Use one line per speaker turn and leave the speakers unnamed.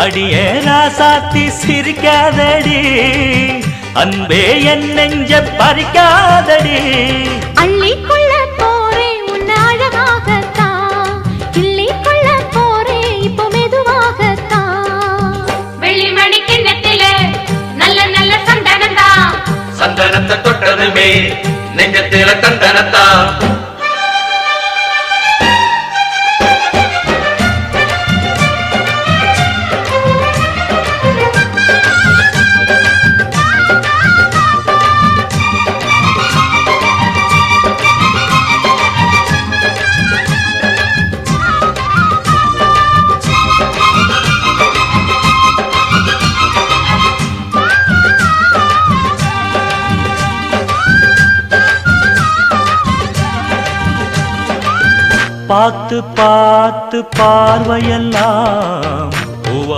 அடியே ராசாத்தி சிரிக்காதடி அன்பே என் நெஞ்ச பறிக்காதடி
அள்ளிக்கொள்ள போரே உன்னை அழகாகத்தான் கிள்ளிக்கொள்ள போரே இப்போ மெதுவாகத்தான்
வெள்ளிமணி கிண்ணத்தில நல்ல நல்ல சந்தனம்தான்
சந்தனத்தை தொட்டதுமே நெஞ்சத்தில தந்தனத்தா
பார்த்து பார்த்து பார்வையெல்லாம் பூவா